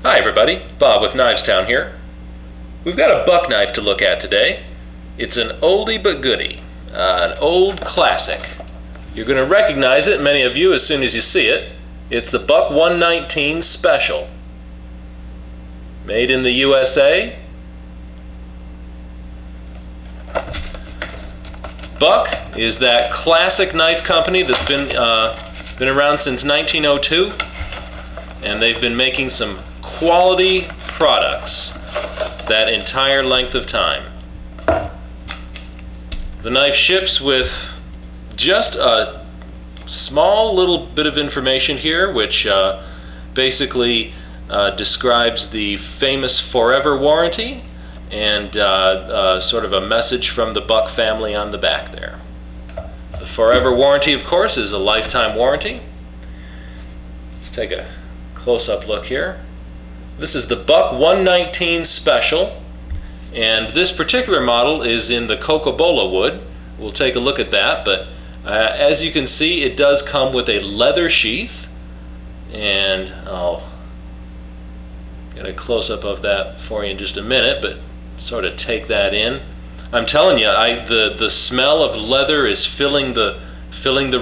Hi everybody, Bob with Knives Town here. We've got a buck knife to look at today. It's an oldie but goodie, an old classic. You're going to recognize it, many of you, as soon as you see it. It's the Buck 119 Special. Made in the USA. Buck is that classic knife company that's been around since 1902, and they've been making some quality products that entire length of time. The knife ships with just a small little bit of information here, which basically describes the famous forever warranty and sort of a message from the Buck family on the back there. The forever warranty, of course, is a lifetime warranty. Let's take a close-up look here. This is the Buck 119 Special, and this particular model is in the Cocobolo wood. We'll take a look at that, but as you can see, it does come with a leather sheath, and I'll get a close-up of that for you in just a minute, but sort of take that in. I'm telling you, the smell of leather is filling the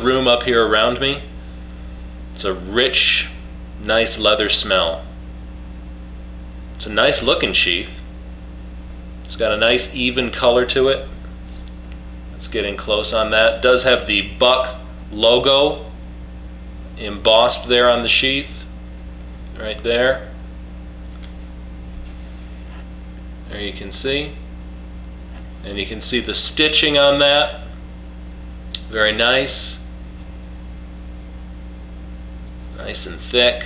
room up here around me. It's a rich, nice leather smell. It's a nice looking sheath. It's got a nice even color to it. Let's get in close on that. It does have the Buck logo embossed there on the sheath, right there. There you can see. And you can see the stitching on that. Very nice. Nice and thick.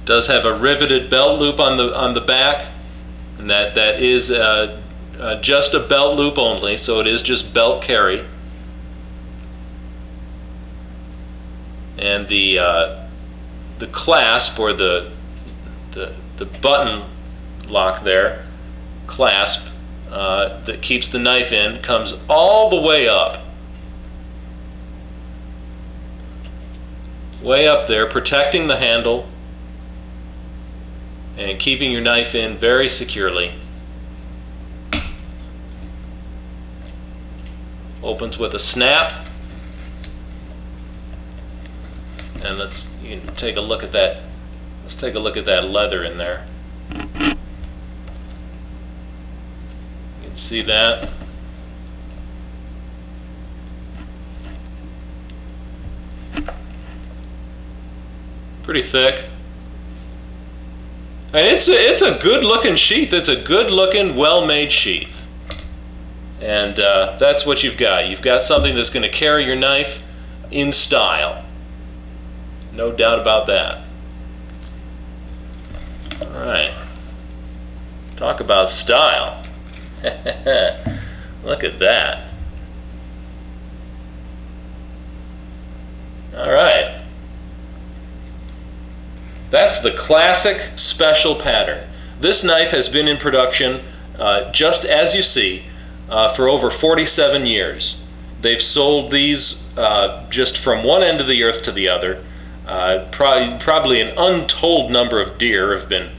Does have a riveted belt loop on the back, and that is just a belt loop only, so it is just belt carry. And the clasp, or the button lock there, clasp that keeps the knife in, comes all the way up. Way up there, protecting the handle and keeping your knife in very securely. Opens with a snap, and you can take a look at that. Let's take a look at that leather in there. You can see that. Pretty thick. And it's a good looking sheath. It's a good looking, well-made sheath. And that's what you've got. You've got something that's going to carry your knife in style. No doubt about that. Alright. Talk about style. Look at that. Alright. That's the classic special pattern. This knife has been in production, just as you see, for over 47 years. They've sold these just from one end of the earth to the other. Probably an untold number of deer have been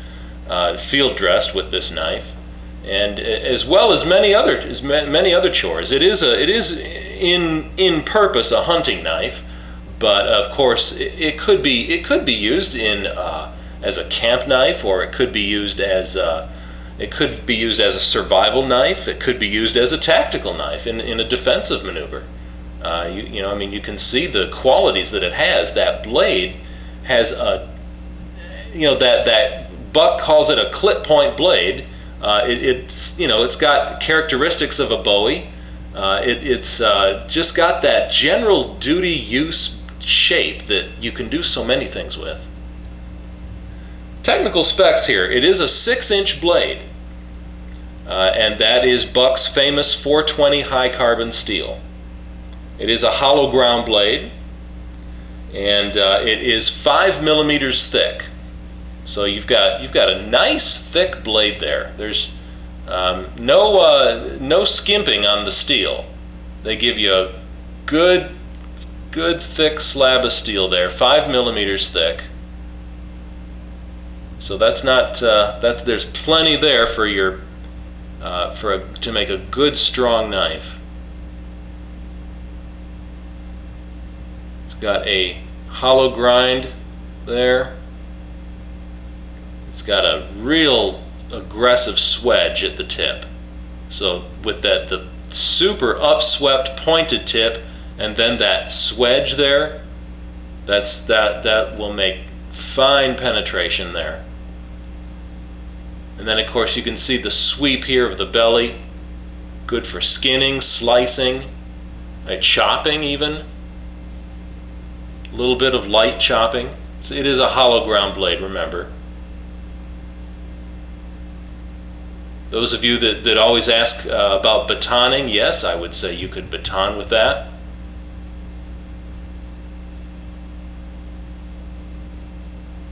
field dressed with this knife, and as well as many other chores. It is in purpose a hunting knife. But of course, it could be used as a camp knife, or it could be used as a survival knife. It could be used as a tactical knife in a defensive maneuver. You know, I mean, you can see the qualities that it has. That blade has that Buck calls it a clip point blade. It's got characteristics of a Bowie. It's just got that general duty use shape that you can do so many things with. Technical specs here. It is a 6-inch blade, and that is Buck's famous 420 high carbon steel. It is a hollow ground blade, and it is 5 millimeters thick. So you've got a nice thick blade there. There's No skimping on the steel. They give you a good thick slab of steel there, 5 millimeters thick. So that's not there's plenty there for your to make a good strong knife. It's got a hollow grind there. It's got a real aggressive swedge at the tip. So with the super upswept pointed tip and then that swedge there, that will make fine penetration there. And then of course you can see the sweep here of the belly, good for skinning, slicing, chopping even. A little bit of light chopping. It is a hollow ground blade, remember. Those of you that always ask about batoning, yes, I would say you could baton with that.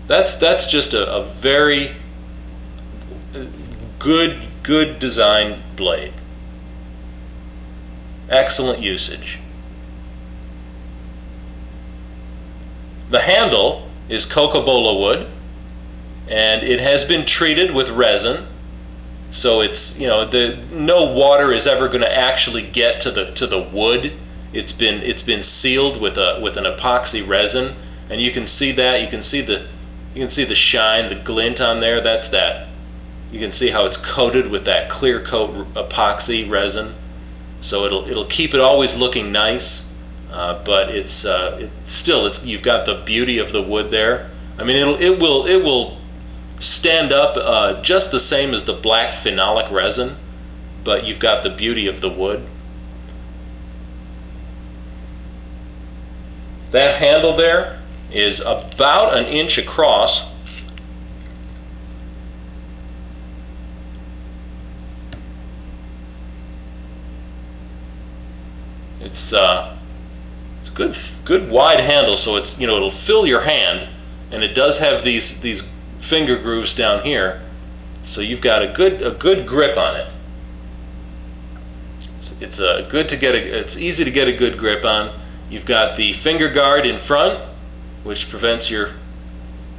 That's just a very good design blade. Excellent usage. The handle is Cocobolo wood, and it has been treated with resin, so it's, you know, no water is ever going to actually get to the wood. It's been sealed with an epoxy resin, and you can see that. You can see the shine, the glint on there. That's that. You can see how it's coated with that clear coat epoxy resin, so it'll keep it always looking nice. But it's still you've got the beauty of the wood there. I mean, it will stand up just the same as the black phenolic resin, but you've got the beauty of the wood. That handle there is about 1 inch across. It's a good wide handle, so it's, you know, it'll fill your hand, and it does have these finger grooves down here, so you've got a good grip on it. It's easy to get a good grip on. You've got the finger guard in front, which prevents your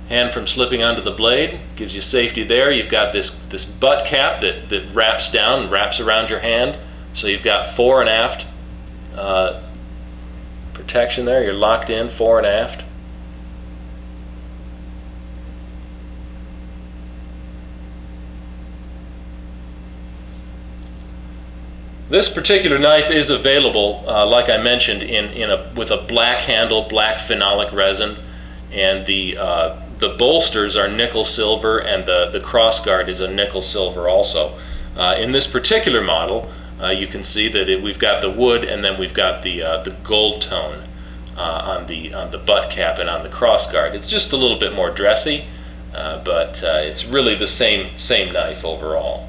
hand from slipping onto the blade, gives you safety there. You've got this butt cap that wraps down and wraps around your hand, so you've got fore and aft protection there. You're locked in fore and aft. This particular knife is available, like I mentioned, with a black handle, black phenolic resin, and the bolsters are nickel silver, and the cross guard is a nickel silver also. In this particular model, you can see that we've got the wood, and then we've got the gold tone on the butt cap and on the cross guard. It's just a little bit more dressy, but it's really the same knife overall.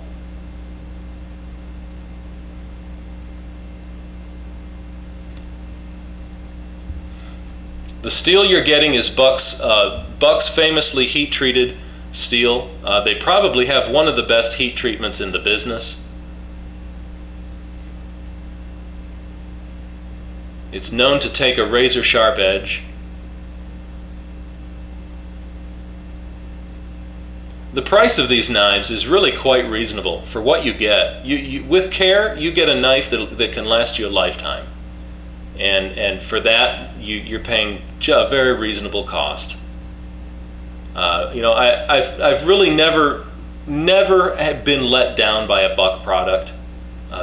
The steel you're getting is Buck's famously heat-treated steel. They probably have one of the best heat treatments in the business. It's known to take a razor-sharp edge. The price of these knives is really quite reasonable for what you get. With care, you get a knife that can last you a lifetime. And for that, you're paying a very reasonable cost. You know, I've really never been let down by a Buck product.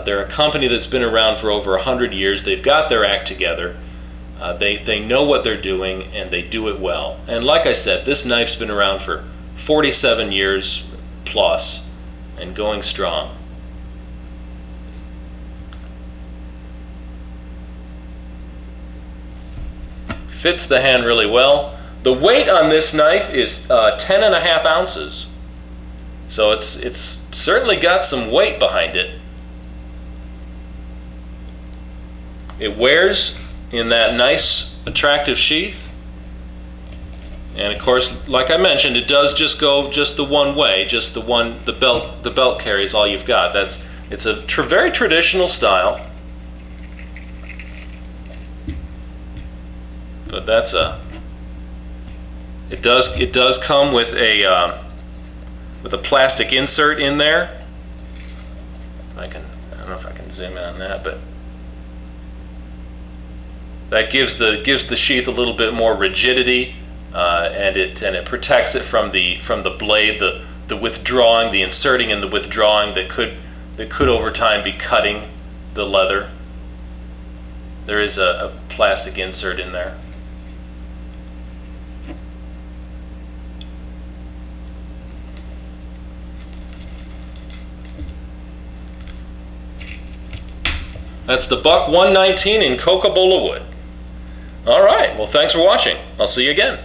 They're a company that's been around for over 100 years. They've got their act together. They know what they're doing, and they do it well. And like I said, this knife's been around for 47 years plus and going strong. Fits the hand really well. The weight on this knife is 10.5 ounces, so it's certainly got some weight behind it. It wears in that nice attractive sheath. And of course, like I mentioned, it does just go just the one way, just the belt carries all you've got. It's a very traditional style. But it does come with a plastic insert in there. I don't know if I can zoom in on that, but that gives the sheath a little bit more rigidity, and it protects it from the blade, the withdrawing, the inserting and the withdrawing that could over time be cutting the leather. There is a plastic insert in there. That's the Buck 119 in Cocobolo wood. All right, well, thanks for watching. I'll see you again.